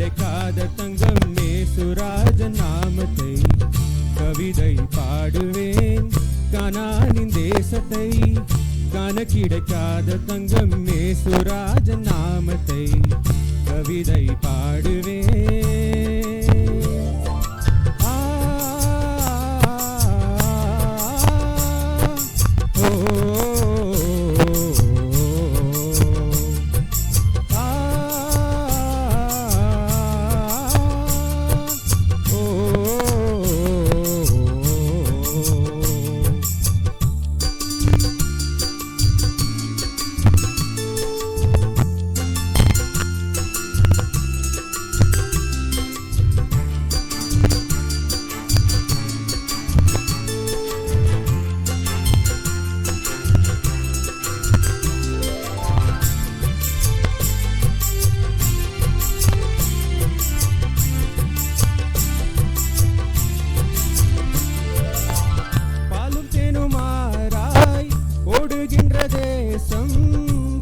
கிடைக்காத தங்கம் நேசுராஜன் நாமத்தை கவிதை பாடுவேன் கானானின் தேசத்தை காண கிடைக்காத தங்கம் நேசுராஜன் நாமத்தை கவிதை பாடுவேன் தேசம்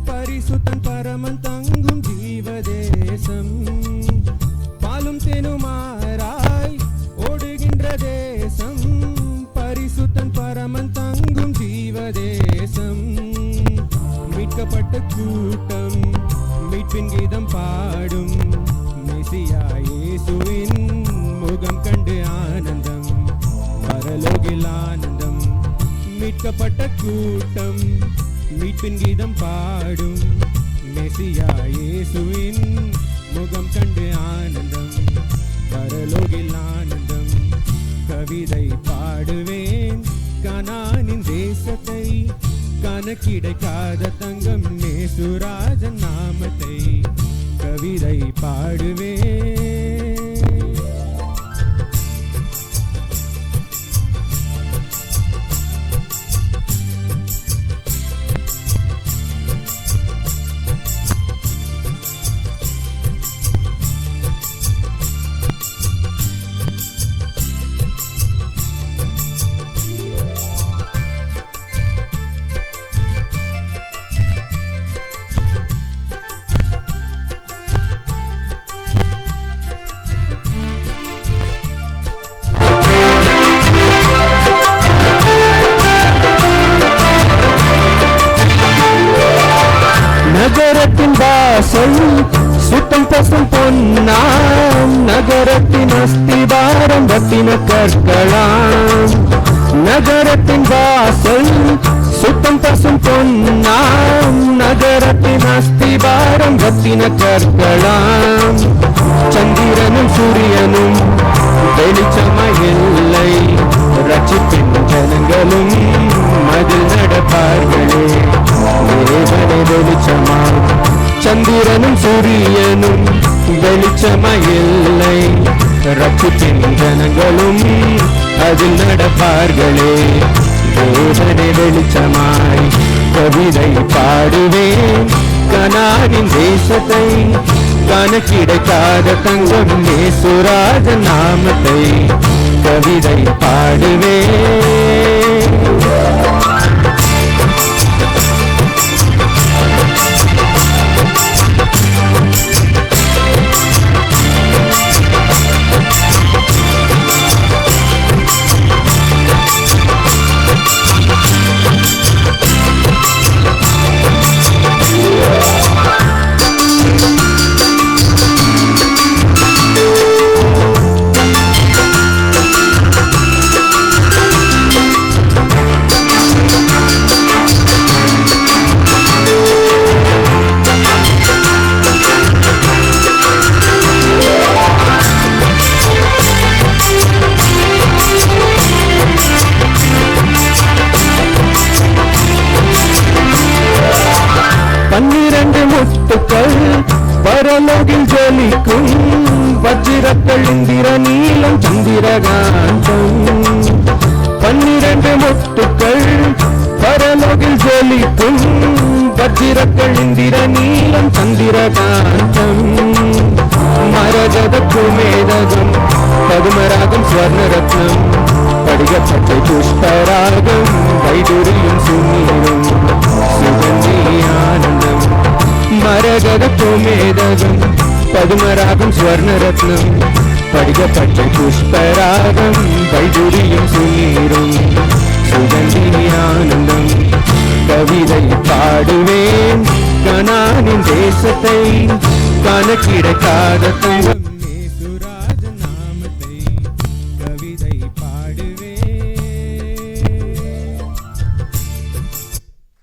பரிசுத்தன் பரமன் தங்கும் ஜீவ தேசம் பாலும் தேனுமாராய் ஓடுகின்ற தேசம் பரிசுத்தன் பரமன் தங்கும் ஜீவ தேசம் மீட்கப்பட்ட கூட்டம் மீட்பின் கீதம் பாடும் மெசியா இயேசுவின் முகம் கண்டு ஆனந்தம் பரலோகில் ஆனந்தம் மீட்கப்பட்ட கூட்டம் மீட்பின் கீதம் பாடும் மெசியா இயேசுவின் முகம் கண்டு ஆனந்தம் பரலோகில் ஆனந்தம் கவிதை பாடுவேன் கானானின் தேசத்தை காண கிடைக்காத தங்கம் நேசுராஜன் நாமத்தை கவிதை பாடுவேன் நகரத்தின் வாசல் சுத்தம் பசும் பொன்னாம் நகரத்தின் அஸ்திவாரம் ரத்தின கற்களாம் நகரத்தின் வாசல் சுத்தம் பசும் பொன்னாம் நகரத்தின் அஸ்திவாரம் ரத்தின கற்களாம் சந்திரனும் சூரியனும் வெளிச்சமாயில்லை ரட்சிப்பின் ஜனங்களும் மதில் நடப்பார்களே தேவனே வெளிச்சமாய் சந்திரனும் சூரியனும் வெளிச்சமாயில்லை ரட்சிப்பின் ஜனங்களும் அதில் நடப்பார்களே தேவனே வெளிச்சமாய் கவிதை பாடுவேன் கானானின் தேசத்தை காண கிடைக்காத தங்கம் நேசுராஜன் நாமத்தை கவிதை பாடுவேன் பன்னிரண்டு முத்துக்கள் பரலோகில் ஜொலிக்கும் வஜ்ரக்கள் இந்திர நீலம் சந்திரகாந்தம் பன்னிரண்டு முத்துக்கள் பரலோகில் ஜொலிக்கும் வஜ்ரக்கள் இந்திர நீலம் சந்திரகாந்தம் மரகத குமேதகம் பதுமராகம் ஸ்வர்ணரத்னம் படிகப்பட்டை புஷ்பராகம் வைடூரியும் சுநீரும் சுகந்தி ஆனந்தம் மரகத குமேதகம் பதுமராகம் ஸ்வர்ணரத்னம் படிக பச்சை புஷ்பராகம் வைடூரியம் சுநீரும் சுகந்தினி ஆனந்தம் கவிதை பாடுவேன் கனானின் தேசத்தை காண கிடைக்காத